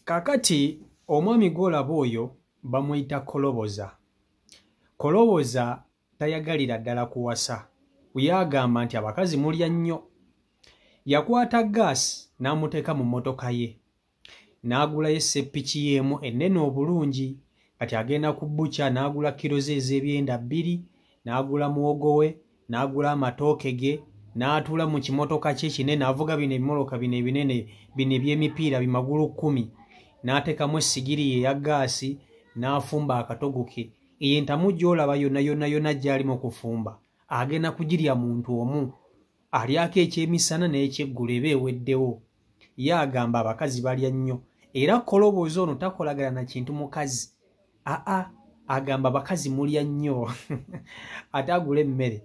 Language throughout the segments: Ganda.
Kakati omwami gw'olaba oyo bamuyita Koloboza. Koloboza tayagalira ddala kuwasa. Yagamba nti abakazi mulya nnyo. Yakwata gaasi n'amuteeka mu mmotoka ye. N'agulayo esseppiki y'emu ennene obulungi. Kati agenda ku bbuca n'agula kilo ze ez'ebyenda 2, n'agula muwogo we, n'agula amatooke ge, n'atuula mu kimotoka kye kinene avuga bino ebimoloka bino ebinene bino eby'emipiira bimagulu 10. N'ateekamu essigiri ye ya gaasi n'afumba akatogo ke. Eyo entamu gy'olaba yonna gy'ali mu kufumba agenda kugirya muntu omu. Alyako ekyemisana n'ekyeggulo eba eweddewo. Ye agamba abakazi balya nnyo. Era Koloboza ono takolagana na kintu mukazi. Agamba abakazi mulya nnyo. Ate agula emmere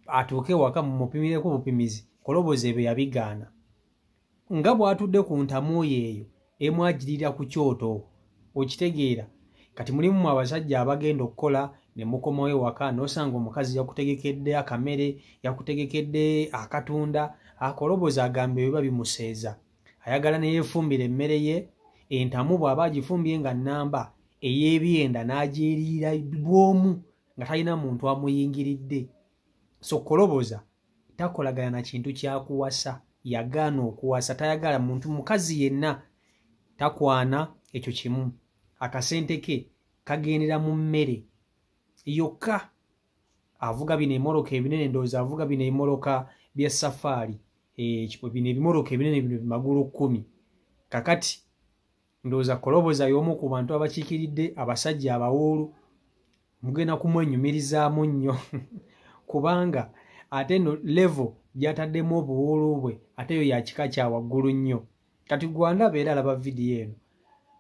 atuuke waka mumupimireko bupimizi. Koloboza ebyo yabigaana. Nga bw'atudde ku ntamu eyo emwagirira ku kyoto. Okitegeera? Kati mulimu abasajja abagenda okukola ne mukomawo ewaka n'osanga omukazi yakutegekedde akamere, yakutegekedde akatunda. Koloboza agamba ebyo biba bimuseeza. Ayagala ne yeefumbira emmere ye. Entamu bw'aba agifumbye nga nnamba ey'ebyenda n'agyeriira bwomu nga talina muntu amuyingiridde. So Koloboza takolagana na kintu kyakuwasa. Yagaana okuwasa, tayagala muntu mukazi yenna takwana ekyo kimu. Akasente ke kagendera mu mmere yokka. Avuga bino emoroka ebinene, ndowooza avuga bino emoroka bya safaari. Bino ebimoroka ebinene bino bimagulu 10. Kakati ndowooza Koloboza y'omu ku bantu abakiikiridde abasajja abawoolu. Mugenda kumwenyumirizaamu nnyo kubanga ate eno level gy'ataddemu obuwoolu bwe ate yo ya kika kya waggulu nnyo. Kati gwandaba era alaba vidiyo eno.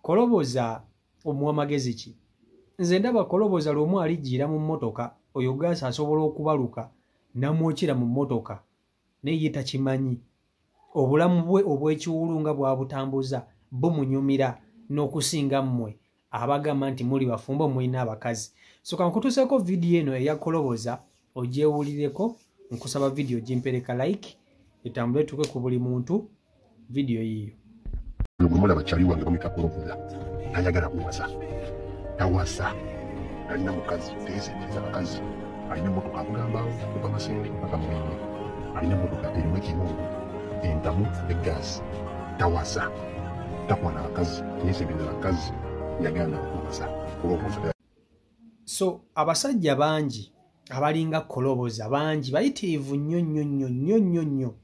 Koloboza omuwa magezi ki? Nze ndaba Koloboza lw'omu alijjira mu mmotoka, oyo gaasi asobola okubaluka n'amwokera mu mmotoka naye ye takimanyi. Obulamu bwe obw'ekiwulu nga bw'abutambuza bumunyumira n'okusinga mmwe abagamba nti muli bafumbo mulina abakazi. So kankutuseeko vidiyo eno eya Koloboza ogyewulireko. Nkusaba vidiyo gimpereka like etambule tuke ku buli muntu vidiyo yiyo. Mulaba kyali wange bamuyita Koloboza tayagala kuwasa. Tawasa alina mukazi teeseeteza bakazi. Alina emmotoka amugamba kuva Masenge mpaka Mmengo. Alina emmotoka erimu ekimungu, entamu, eggaasi. Tawasa takwana bakazi, teeseeteza bakazi, yagaana kuwasa. Koloboza. So abasajja bangi abalinga Koloboza bangi bayitirivu nnyo.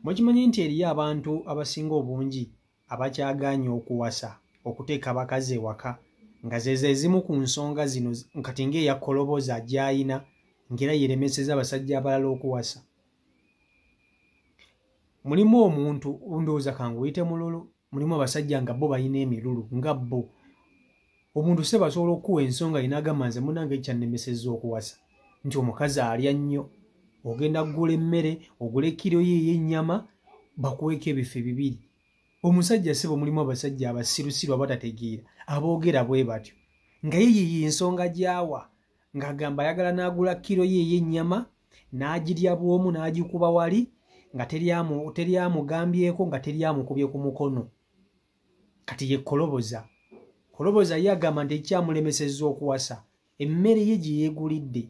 Mukimanyi nti eriyo abantu abasinga obungi abakyagaanye okuwasa, okuteeka abakazi ewaka nga ze zimu ku nsonga zino kati ng'eya Koloboza gy'ayina ng'era yeremeseza abasajja abalala okuwasa. Mulimu omuntu ndowooza kanguyite mululu, mulimu abasajja nga bo balina emirulu nga bo. Omuntu se basobola okuwa ensonga y'inagamba nze munnange kyannemesezza okuwasa nti omukazi alya nnyo. Ogenda kugula emmere, ogula kilo ye ey'ennyama, bakuweeko ebife 2. Omusajja sebo mulimu abasajja abasirusiru abatategeera aboogera bwe batyo nga ye ensonga gy'awa ng'agamba ayagala n'agula kilo ye ey'ennyama n'agirya bw'omu n'agikuba wali nga teryamugambyeko nga teryamukubye ku mukono. Kati ye Koloboza. Koloboza ye agamba nti ekyamulemesezza okuwasa emmere ye gye yeegulidde,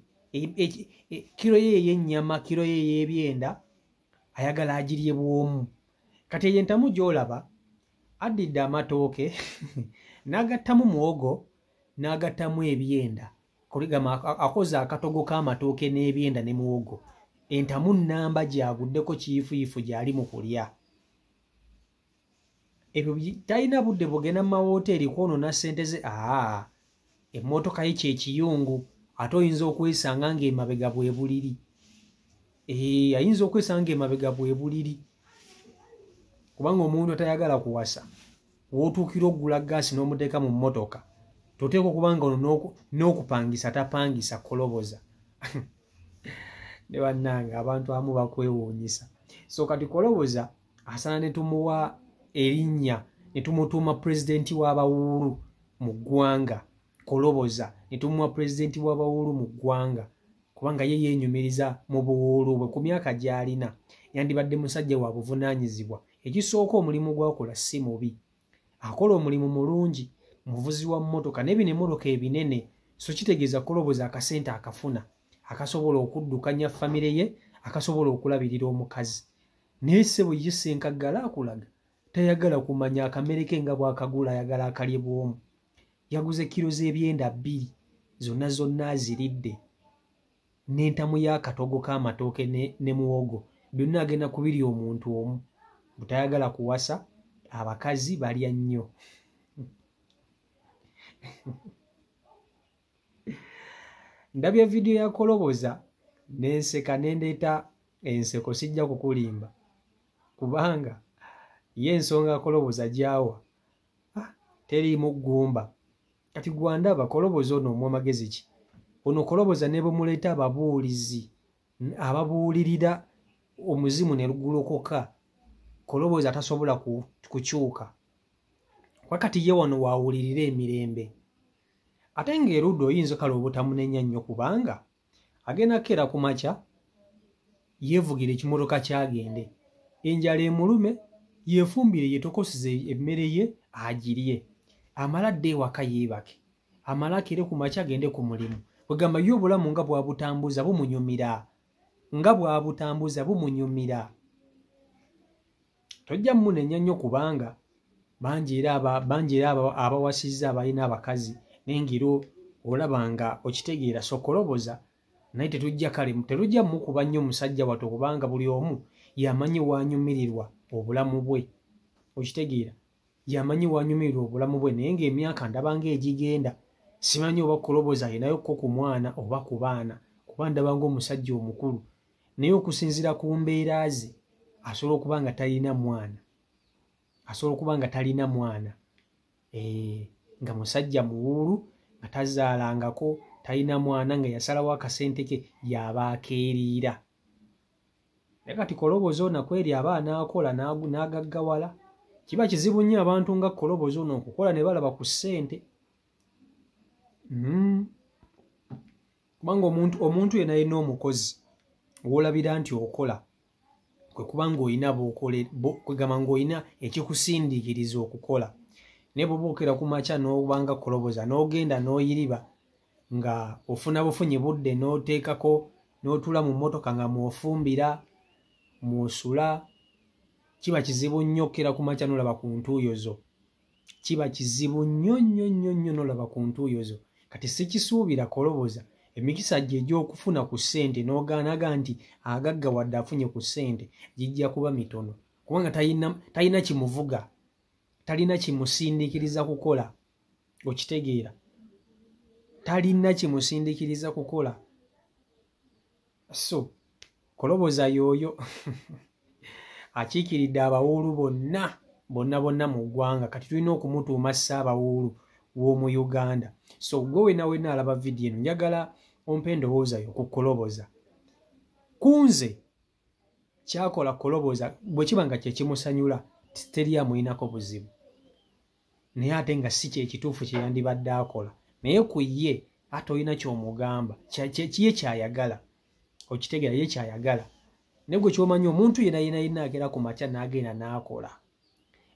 kilo ye ey'ennyama, kilo ye ey'ebyenda ayagala agirye bw'omu. Kati eyo entamu gy'olaba addidde amatooke n'agattamu muwogo n'agattamu ebyenda. Kuligama akoze akatogo k'amatooke n'ebyenda ne muwogo. Entamu nnamba gy'aguddeko kiyifuyifu gy'ali mu kulya. Ebyo talina budde bugenda mu mawoteeri kwonoona ssente ze. Emmotoka ye kye kiyungu ate oyinza okwesanga ng'emabega bwe buliri. Ayinza okwesanga ng'emabega bwe buliri. Kubanga omuntu atayagala kuwasa w'otuukira okugula gaasi n'omuteeka mu mmotoka toteekwa okubanga ono n'okupangisa tapangisa Koloboza. Ne bannange abantu abamu bakwewuunyisa. So kati Koloboza asaana ne tumuwa erinnya ne tumutuuma pulezidenti w'abawuulu mu ggwanga. Koloboza ne tumuwa pulezidenti w'abawuulu mu ggwanga kubanga ye yeenyumiriza mu buwuulu bwe ku myaka gy'alina. Yandibadde musajja wa buvunaanyizibwa. Ekisooka omulimu gw'akola si mubi. akola omulimu mulungi, muvuzi wa mmotoka n'ebino emmotoka ebinene, so kitegeeza koloboza akasente akafuna akasobola okuddukanya famire ye, akasobola okulabirira omukazi. Naye ssebo ye Ssenkaggala akulaga tayagala kumanya akamere ke nga bw'akagula, ayagala akalye bw'omu. Yaguze kilo z'ebyenda 2 zonna aziridde, n'entamu y'akatogo k'amatooke ne muwogo byonna agenda kubirya omuntu omu. Butayagala kuwasa, abakazi balya nnyo. Ndabye vidiyo ya koloboza n'enseka n'endeeta enseko, sijja kukulimba kubanga ye ensonga koloboza gyawa teriimu ggumba. Kati gwandaba koloboza ono omwamagezi ki? Ono koloboza ne bumuleeta ababuulizi ababuulirira omuzimu ne lugolokoka, koloboza tasobola kukyuka. Wakati ye wano waawulirira emirembe. Ate ng'erudda oyinza kale obutamunenya nnyo kubanga agenda kera ku makya yeevugira ekimotoka kyagende, enjala emulume yeefumbire yetokosize emmere ye agirye, amala dde ewaka yeebake, amala akire ku makya agende ku mulimu. Wegamba ye obulamu nga bwabutambuza bumunyumira, nga bwabutambuza bumunyumira. Tojja munenya nnyo kubanga bangi era abawasizza abalina abakazi n'engiro olaba nga okitegeera. So koloboza naye terujja mukuba nnyo musajja watto kubanga buli omu yamanyi wanyumirirwa obulamu bwe, okitegeera, yamanyi wanyumirirwa obulamu bwe. Naye ng'emyaka ndaba ng'egigenda, simanyi oba koloboza ayinayokko ku mwana oba ku baana, kuba ndaba ng'omusajja omukulu, naye okusinziira ku mbeera ze asobola okuba nga talina mwana, nga musajja muwuulu nga tazaalangako, talina mwana, nga yasalawo akasente ke yaba akeeriira. Naye kati koloboza ono kweri aba anaakola n'agaggawala. Kiba kizibu nnyo abantu nga koloboza ono okukola ne balaba ku ssente. Kubanga omuntu yenna alina omukozi w'olabira nti okola, kwe kuba ng'olina kwegamba ng'olina ekikusindiikiriza okukola. Naye bw'obookera ku makya n'obanga koloboza n'ogenda n'oyiriba nga ofuna bufunyi budde n'oteekako n'otuula mu mmotoka nga mw'ofumbira mw'osula, kiba kizibu nnyo okera ku makya n'olaba ku ntuuyo zo. Kiba kizibu nnyo n'olaba ku ntuuyo zo. Kati sikisuubira koloboza emikisa gye egy'okufuna ku ssente n'ogaanaga nti agagga wadde afunye ku ssente gijja kuba mitono, kubanga talina kimuvuga, talina kimusindiikiriza kukola, okitegeera, talina kimusindiikiriza kukola. So koloboza y'oyo akiikiridde abawuulu bonna mu ggwanga. Kati tulina okumutuuma Ssaabawuulu w'omu Uganda. So gwe wenna alaba vidiyo eno njagala ompe endowooza yo ku koloboza. Kunze kyakola koloboza bwe kiba nga kye kimusanyula teri amuyinako buzibu, naye ate nga si kye kituufu kye yandibadde akola. Naye ku ye ate olina ky'omugamba, kiye kyayagala, okitegeera, ye kyayagala. Naye gwe ky'omanyi omuntu yenna agera ku makya n'agenda n'akola,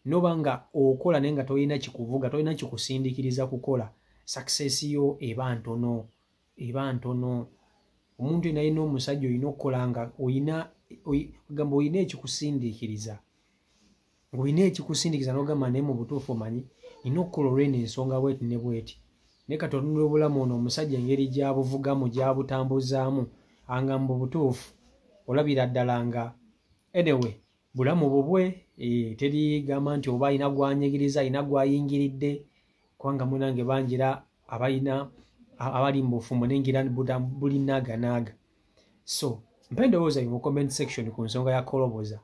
noba nga okola naye nga tolina kikuvuga, tolina kikusindiikiriza kukola, success yo eba ntono. Omuntu yenna alina omusajja olina okukola nga olina ekikusindiikiriza, ng'olina ekikusindiikiriza n'ogamba naye mu butuufu omanyi nina okukola olw'eno ensonga bweti ne bweti. Naye kati otunula obulamu ono omusajja engeri gy'abuvugamu gy'abutambuzaamu anga mu butuufu olabira ddala nga anyway bulamu bubwe, terigamba nti oba alina gwanyigiriza, alina gwayingiridde, kubanga munange bangira abali mu bufumbo nengira bulinaaganaaga. So mpa endowooza yo mu comment section ku nsonga ya koloboza.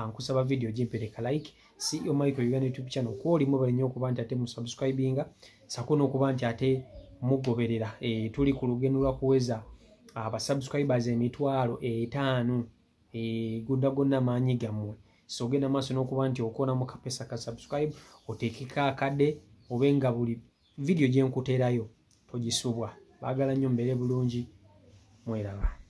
Nkusaba vidiyo gimpereka like. CEO Michael Uganda YouTube channel kw'olimu balinyo okuba nti ate musubscribinga, sako n'okuba nti ate mugoberera. Tuli ku lugendo lwa kuweza abasubscribers 5,000. Gonna maanyi gammwe. So genda maaso n'okuba nti okona mu kapesa ka subscribe, oteekeko akadde obenga buli vidiyo gye nkuteerayo togisubwa. Baagala nnyo mbeere bulungi, mweraba.